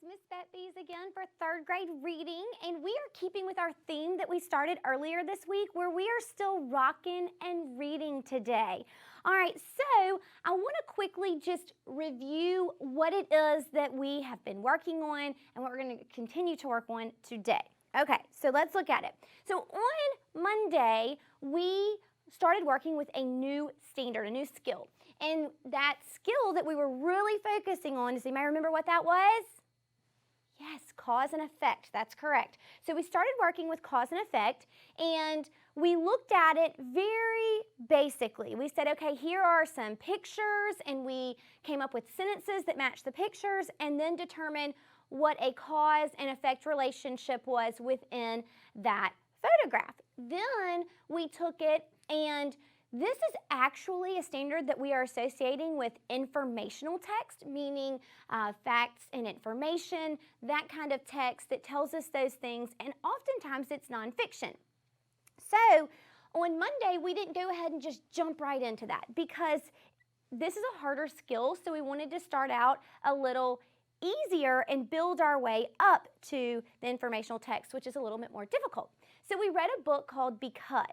Miss Betty's again for third grade reading, and we are keeping with our theme that we started earlier this week where we are still rocking and reading today. All right, so I want to quickly just review what it is that we have been working on and what we're going to continue to work on today. Okay, so let's look at it. So on Monday, we started working with a new standard, a new skill. And that skill that we were really focusing on, does anybody remember what that was? Yes, cause and effect, that's correct. So we started working with cause and effect, and we looked at it very basically. We said, okay, here are some pictures, and we came up with sentences that match the pictures, and then determined what a cause and effect relationship was within that photograph. Then we took it, and this is actually a standard that we are associating with informational text, meaning facts and information, that kind of text that tells us those things, and oftentimes it's nonfiction. So on Monday, we didn't go ahead and just jump right into that because this is a harder skill, so we wanted to start out a little easier and build our way up to the informational text, which is a little bit more difficult. So we read a book called Because.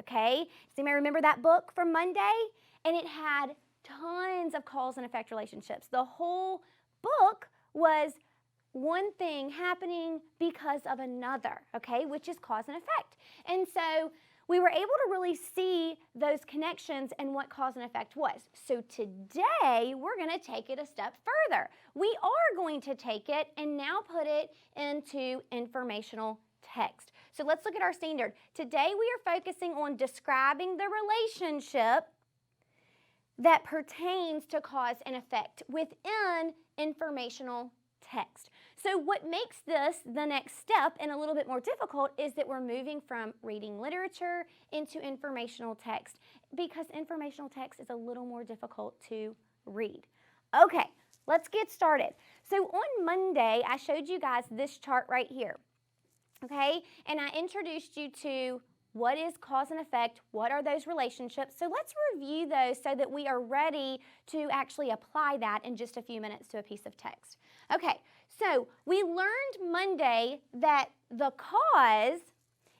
Okay, does anybody remember that book from Monday? And it had tons of cause and effect relationships. The whole book was one thing happening because of another, okay, which is cause and effect. And so we were able to really see those connections and what cause and effect was. So today, we're going to take it a step further. We are going to take it and now put it into informational text. So let's look at our standard. Today we are focusing on describing the relationship that pertains to cause and effect within informational text. So what makes this the next step and a little bit more difficult is that we're moving from reading literature into informational text because informational text is a little more difficult to read. Okay, let's get started. So on Monday, I showed you guys this chart right here. Okay, and I introduced you to what is cause and effect, what are those relationships. So let's review those so that we are ready to actually apply that in just a few minutes to a piece of text. Okay, so we learned Monday that the cause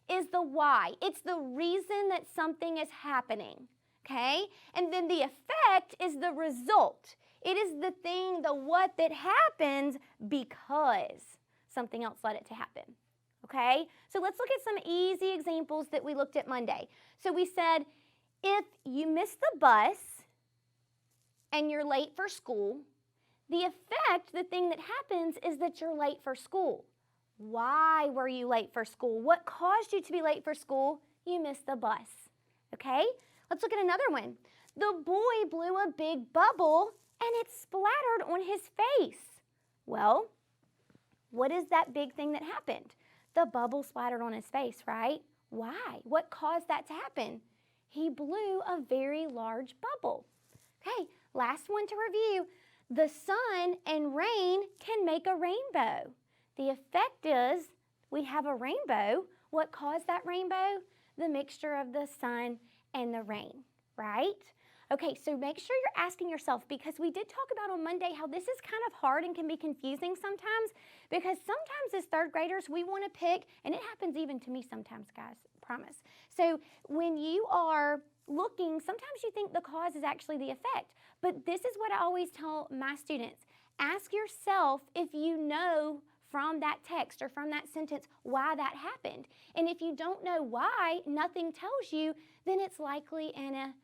is the why. It's the reason that something is happening, okay? And then the effect is the result. It is the thing, the what that happens because something else led it to happen. Okay, so let's look at some easy examples that we looked at Monday. So we said, if you miss the bus and you're late for school, the effect, the thing that happens is that you're late for school. Why were you late for school? What caused you to be late for school? You missed the bus. Okay, let's look at another one. The boy blew a big bubble and it splattered on his face. Well, what is that big thing that happened? The bubble splattered on his face, right? Why? What caused that to happen? He blew a very large bubble. Okay, last one to review. The sun and rain can make a rainbow. The effect is we have a rainbow. What caused that rainbow? The mixture of the sun and the rain, right? Okay, so make sure you're asking yourself, because we did talk about on Monday how this is kind of hard and can be confusing sometimes, because sometimes as third graders we want to pick, and it happens even to me sometimes, guys, promise. So when you are looking, sometimes you think the cause is actually the effect, but this is what I always tell my students. Ask yourself if you know from that text or from that sentence why that happened. And if you don't know why, nothing tells you, then it's likely an effect.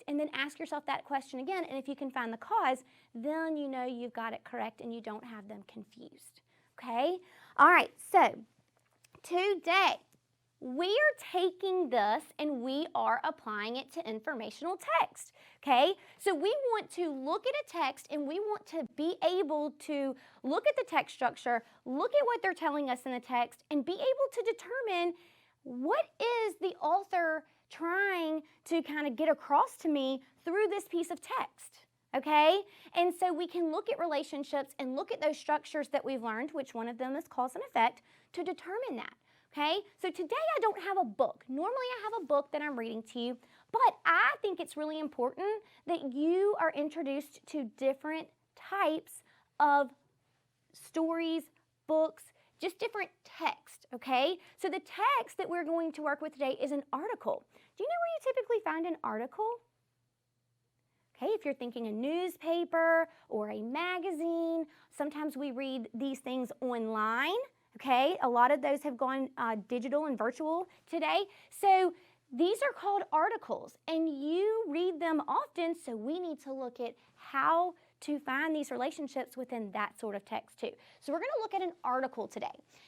And then ask yourself that question again, and if you can find the cause, then you know you've got it correct and you don't have them confused. Okay? All right, so today we are taking this and we are applying it to informational text. Okay? So we want to look at a text and we want to be able to look at the text structure, look at what they're telling us in the text, and be able to determine what is the author trying to kind of get across to me through this piece of text, okay? And so we can look at relationships and look at those structures that we've learned, which one of them is cause and effect, to determine that, okay? So today I don't have a book. Normally I have a book that I'm reading to you, but I think it's really important that you are introduced to different types of stories, books, just different text, okay? So the text that we're going to work with today is an article. Do you know where you typically find an article? Okay, if you're thinking a newspaper or a magazine, sometimes we read these things online, okay? A lot of those have gone digital and virtual today. So these are called articles, and you read them often, so we need to look at how to find these relationships within that sort of text too. So we're going to look at an article today,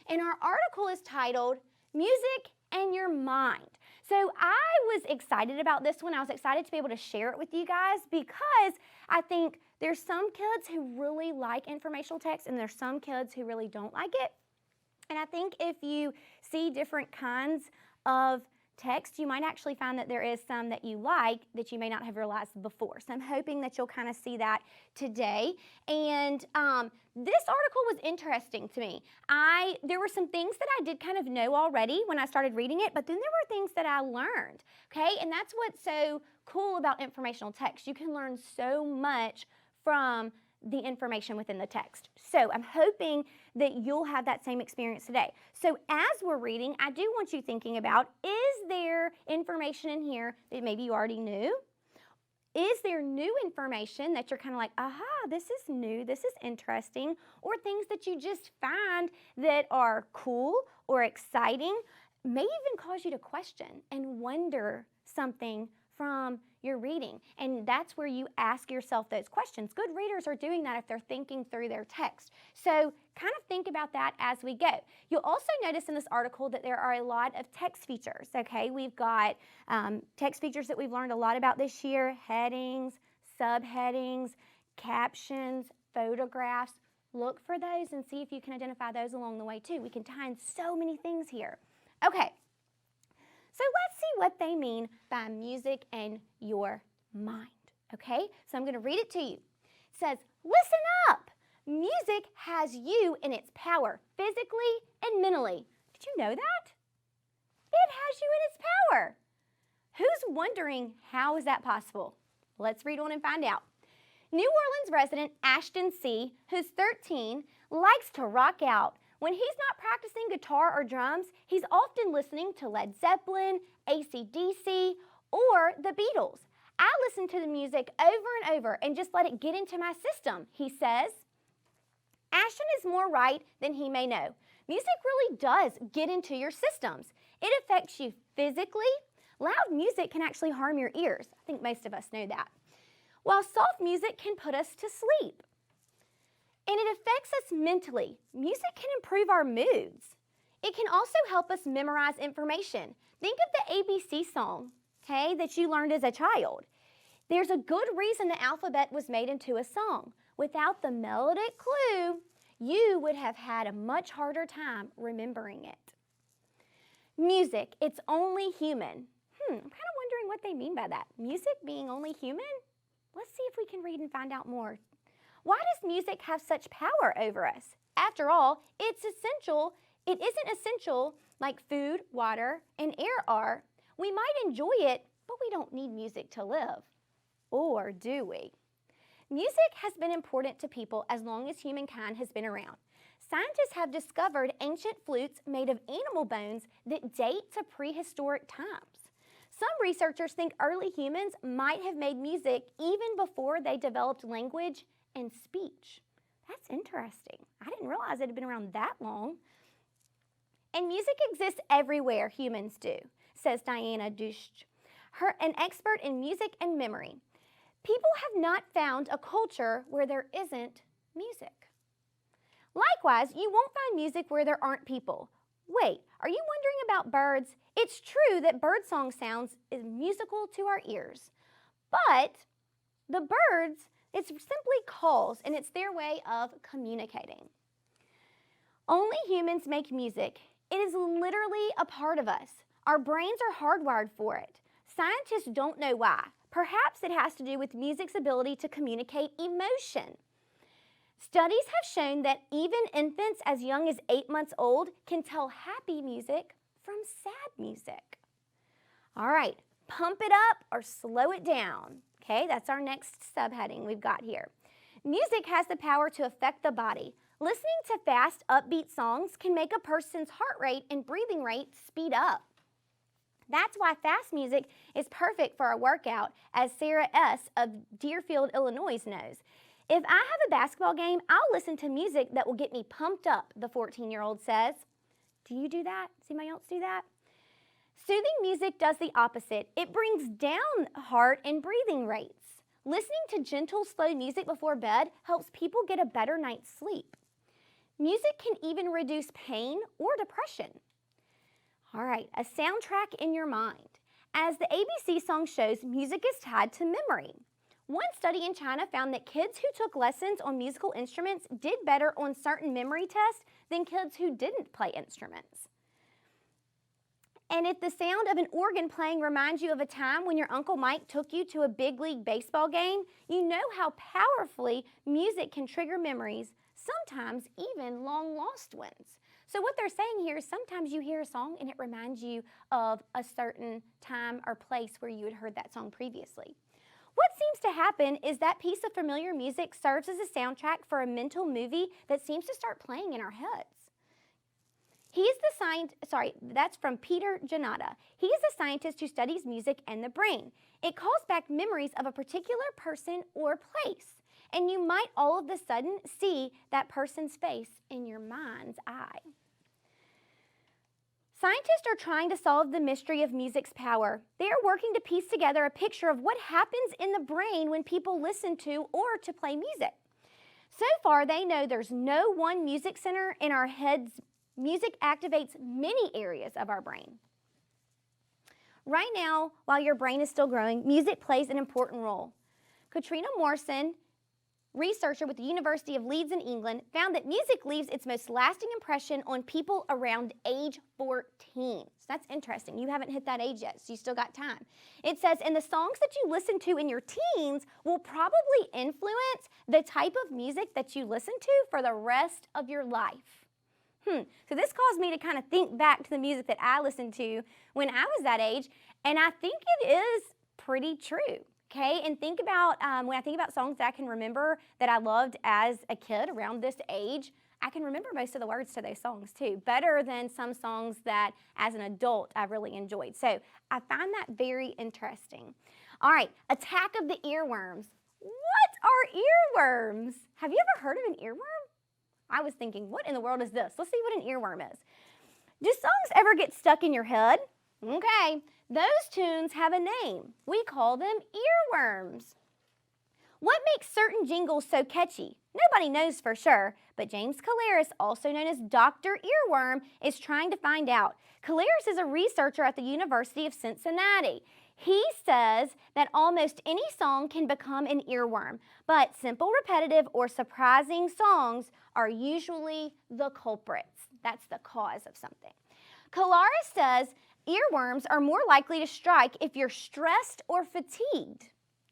and our article is titled Music and Your Mind. So I was excited about this one. I was excited to be able to share it with you guys because I think there's some kids who really like informational text and there's some kids who really don't like it. And I think if you see different kinds of text, you might actually find that there is some that you like that you may not have realized before. So I'm hoping that you'll kind of see that today. And this article was interesting to me. There were some things that I did kind of know already when I started reading it, but then there were things that I learned, okay? And that's what's so cool about informational text. You can learn so much from the information within the text. So I'm hoping that you'll have that same experience today. So as we're reading, I do want you thinking about, is there information in here that maybe you already knew? Is there new information that you're kind of like, aha, this is new, this is interesting, or things that you just find that are cool or exciting, may even cause you to question and wonder something from your reading. And that's where you ask yourself those questions. Good readers are doing that if they're thinking through their text. So kind of think about that as we go. You'll also notice in this article that there are a lot of text features, okay? We've got text features that we've learned a lot about this year: headings, subheadings, captions, photographs. Look for those and see if you can identify those along the way too. We can tie in so many things here. Okay. So let's see what they mean by music and your mind, okay? So I'm going to read it to you. It says, listen up. Music has you in its power, physically and mentally. Did you know that? It has you in its power. Who's wondering how is that possible? Let's read on and find out. New Orleans resident Ashton C., who's 13, likes to rock out. When he's not practicing guitar or drums, he's often listening to Led Zeppelin, AC/DC, or the Beatles. I listen to the music over and over and just let it get into my system, he says. Ashton is more right than he may know. Music really does get into your systems. It affects you physically. Loud music can actually harm your ears. I think most of us know that. While soft music can put us to sleep. And it affects us mentally. Music can improve our moods. It can also help us memorize information. Think of the ABC song, okay, that you learned as a child. There's a good reason the alphabet was made into a song. Without the melodic clue, you would have had a much harder time remembering it. Music, it's only human. I'm kind of wondering what they mean by that. Music being only human? Let's see if we can read and find out more. Why does music have such power over us? After all, it's essential. It isn't essential like food, water, and air are. We might enjoy it, but we don't need music to live. Or do we? Music has been important to people as long as humankind has been around. Scientists have discovered ancient flutes made of animal bones that date to prehistoric times. Some researchers think early humans might have made music even before they developed language and speech. That's interesting. I didn't realize it had been around that long. And music exists everywhere humans do, says Diana Dusch, an expert in music and memory. People have not found a culture where there isn't music. Likewise, you won't find music where there aren't people. Wait, are you wondering about birds? It's true that birdsong sounds is musical to our ears, but the birds, it's simply calls, and it's their way of communicating. Only humans make music. It is literally a part of us. Our brains are hardwired for it. Scientists don't know why. Perhaps it has to do with music's ability to communicate emotion. Studies have shown that even infants as young as 8 months old can tell happy music from sad music. All right, pump it up or slow it down. Okay, that's our next subheading we've got here. Music has the power to affect the body. Listening to fast, upbeat songs can make a person's heart rate and breathing rate speed up. That's why fast music is perfect for a workout, as Sarah S. of Deerfield, Illinois knows. If I have a basketball game, I'll listen to music that will get me pumped up, the 14-year-old says. Do you do that? Does anybody else do that? Soothing music does the opposite. It brings down heart and breathing rates. Listening to gentle, slow music before bed helps people get a better night's sleep. Music can even reduce pain or depression. All right, a soundtrack in your mind. As the ABC song shows, music is tied to memory. One study in China found that kids who took lessons on musical instruments did better on certain memory tests than kids who didn't play instruments. And if the sound of an organ playing reminds you of a time when your Uncle Mike took you to a big league baseball game, you know how powerfully music can trigger memories, sometimes even long-lost ones. So what they're saying here is sometimes you hear a song and it reminds you of a certain time or place where you had heard that song previously. What seems to happen is that piece of familiar music serves as a soundtrack for a mental movie that seems to start playing in our heads. That's from Peter Janata. He is a scientist who studies music and the brain. It calls back memories of a particular person or place, and you might all of a sudden see that person's face in your mind's eye. Scientists are trying to solve the mystery of music's power. They are working to piece together a picture of what happens in the brain when people listen to or to play music. So far, they know there's no one music center in our heads. Music activates many areas of our brain. Right now, while your brain is still growing, music plays an important role. Katrina Morrison, researcher with the University of Leeds in England, found that music leaves its most lasting impression on people around age 14. So that's interesting. You haven't hit that age yet, so you still got time. It says, and the songs that you listen to in your teens will probably influence the type of music that you listen to for the rest of your life. So this caused me to kind of think back to the music that I listened to when I was that age, and I think it is pretty true. Okay, and think about, when I think about songs that I can remember that I loved as a kid around this age, I can remember most of the words to those songs too, better than some songs that as an adult I really enjoyed. So I find that very interesting. All right, attack of the earworms. What are earworms? Have you ever heard of an earworm? I was thinking, what in the world is this? Let's see what an earworm is. Do songs ever get stuck in your head? Okay, those tunes have a name. We call them earworms. What makes certain jingles so catchy? Nobody knows for sure, but James Caleres, also known as Dr. Earworm, is trying to find out. Caleres is a researcher at the University of Cincinnati. He says that almost any song can become an earworm, but simple, repetitive, or surprising songs are usually the culprits. That's the cause of something. Caleres says earworms are more likely to strike if you're stressed or fatigued.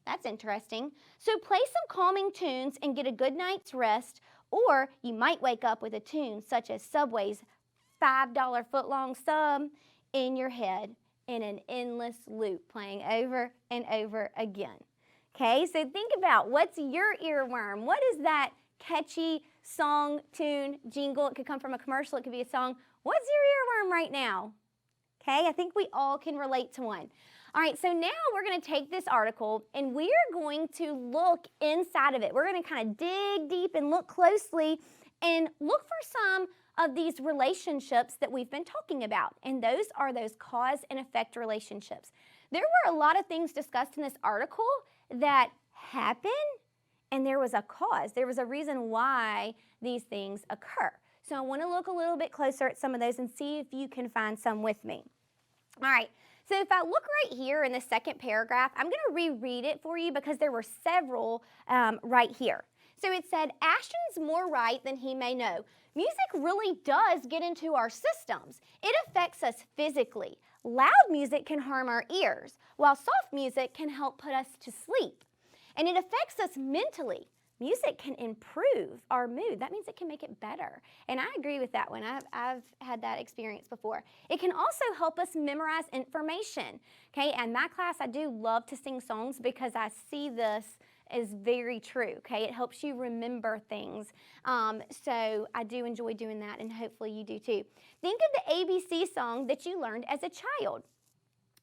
That's interesting. So play some calming tunes and get a good night's rest, or you might wake up with a tune such as Subway's $5 foot-long sub in your head in an endless loop, playing over and over again. Okay, so think about, what's your earworm? What is that catchy song, tune, jingle? It could come from a commercial, it could be a song. What's your earworm right now? Okay, I think we all can relate to one. All right, so now we're going to take this article and we're going to look inside of it. We're going to kind of dig deep and look closely and look for some of these relationships that we've been talking about. And those are those cause and effect relationships. There were a lot of things discussed in this article that happened, and there was a cause. There was a reason why these things occur. So I want to look a little bit closer at some of those and see if you can find some with me. All right, so if I look right here in the second paragraph, I'm going to reread it for you because there were several right here. So it said, Ashton's more right than he may know. Music really does get into our systems. It affects us physically. Loud music can harm our ears, while soft music can help put us to sleep. And it affects us mentally. Music can improve our mood. That means it can make it better. And I agree with that one. I've had that experience before. It can also help us memorize information. Okay, and my class, I do love to sing songs because I see this is very true, okay? It helps you remember things. So I do enjoy doing that, and hopefully you do too. Think of the ABC song that you learned as a child.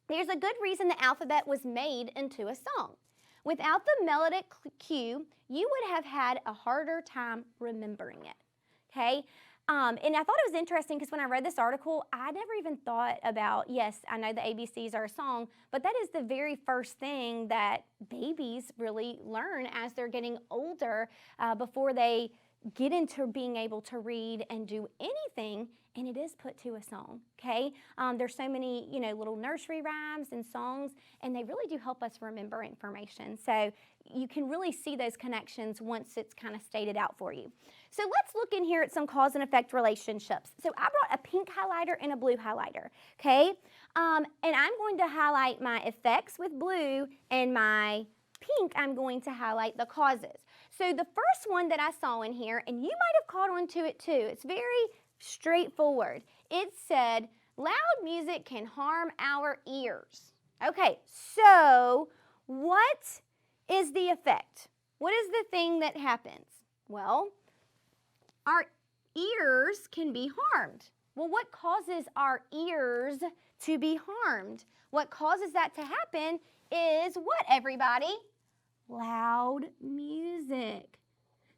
There's a good reason the alphabet was made into a song. Without the melodic cue, you would have had a harder time remembering it, okay? And I thought it was interesting because when I read this article, I never even thought about, yes, I know the ABCs are a song, but that is the very first thing that babies really learn as they're getting older before they get into being able to read and do anything, and it is put to a song, okay? There's so many, little nursery rhymes and songs, and they really do help us remember information. So you can really see those connections once it's kind of stated out for you. So let's look in here at some cause and effect relationships. So I brought a pink highlighter and a blue highlighter, okay? And I'm going to highlight my effects with blue, and my pink, I'm going to highlight the causes. So the first one that I saw in here, and you might have caught on to it too, it's very straightforward. It said, loud music can harm our ears. Okay, so what is the effect? What is the thing that happens? Well, our ears can be harmed. Well, what causes our ears to be harmed? What causes that to happen is what, everybody? Loud music.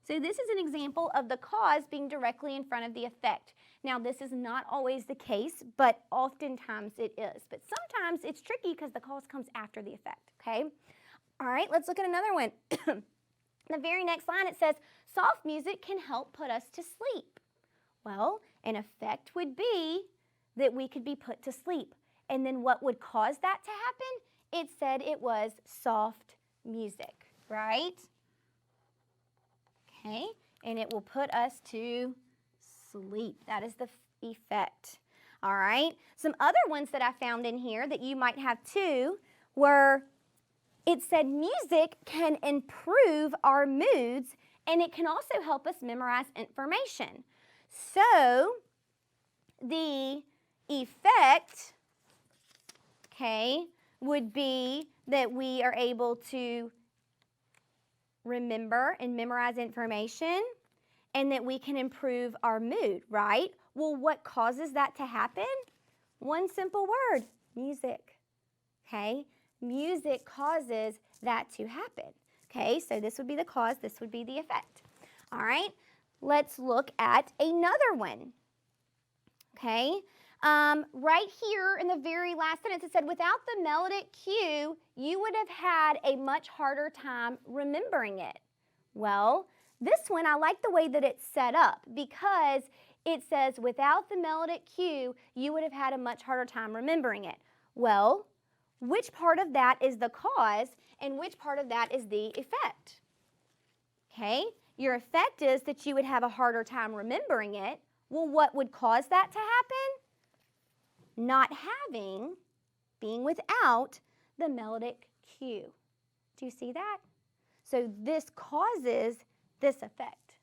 So this is an example of the cause being directly in front of the effect. Now, this is not always the case, but oftentimes it is. But sometimes it's tricky because the cause comes after the effect, okay? All right, let's look at another one. The very next line, it says, soft music can help put us to sleep. Well, an effect would be that we could be put to sleep. And then what would cause that to happen? It said it was soft music, right? Okay, and it will put us to sleep. That is the effect. All right, some other ones that I found in here that you might have too were, it said music can improve our moods, and it can also help us memorize information. So the effect, okay, would be that we are able to remember and memorize information, and that we can improve our mood, right? Well, what causes that to happen? One simple word, music, okay? Music causes that to happen, okay? So this would be the cause, this would be the effect. All right, let's look at another one, okay? Right here in the very last sentence, it said, without the melodic cue, you would have had a much harder time remembering it. Well, this one, I like the way that it's set up because it says, without the melodic cue, you would have had a much harder time remembering it. Well, which part of that is the cause and which part of that is the effect? Okay, your effect is that you would have a harder time remembering it. Well, what would cause that to happen? Not having, being without the melodic cue. Do you see that? So this causes this effect.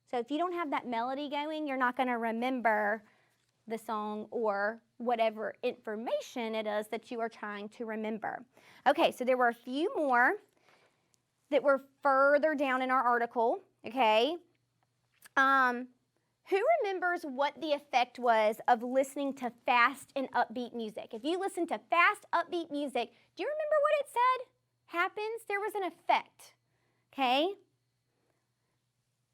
So if you don't have that melody going, you're not going to remember the song or whatever information it is that you are trying to remember. Okay, so there were a few more that were further down in our article, okay? Who remembers what the effect was of listening to fast and upbeat music? If you listen to fast, upbeat music, do you remember what it said happens? There was an effect, okay?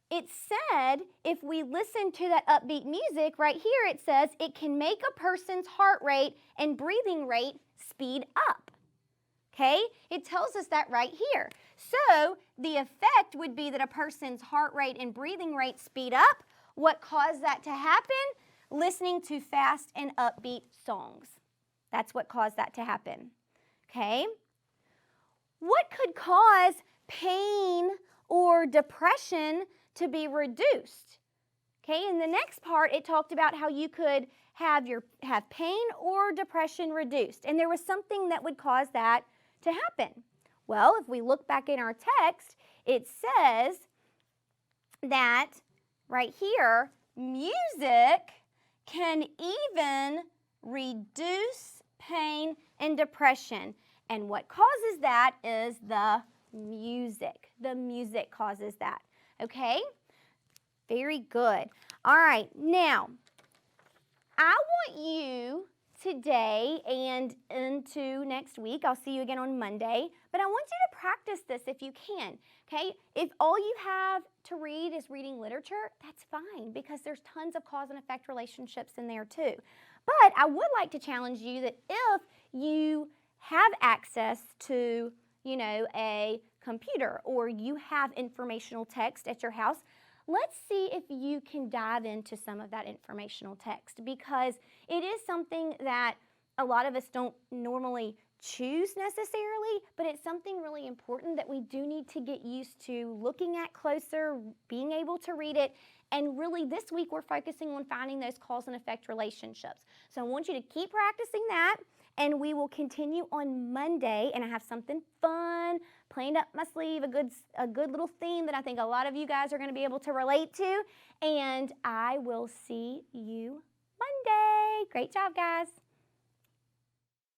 It said if we listen to that upbeat music, right here it says it can make a person's heart rate and breathing rate speed up, okay? It tells us that right here. So the effect would be that a person's heart rate and breathing rate speed up. What caused that to happen? Listening to fast and upbeat songs. That's what caused that to happen, okay? What could cause pain or depression to be reduced? Okay, in the next part, it talked about how you could have pain or depression reduced, and there was something that would cause that to happen. Well, if we look back in our text, it says that right here, music can even reduce pain and depression. And what causes that is the Music. The music causes that. Okay? Very good. All right, now, I want you today and into next week, I'll see you again on Monday, but I want you to practice this if you can, okay? If all you have to read is reading literature, that's fine because there's tons of cause and effect relationships in there too. But I would like to challenge you that if you have access to, a computer or you have informational text at your house, let's see if you can dive into some of that informational text because it is something that a lot of us don't normally choose necessarily, but it's something really important that we do need to get used to looking at closer, being able to read it, and really this week we're focusing on finding those cause and effect relationships. So I want you to keep practicing that, and we will continue on Monday, and I have something fun planned up my sleeve, a good little theme that I think a lot of you guys are going to be able to relate to, and I will see you Monday. Great job, guys.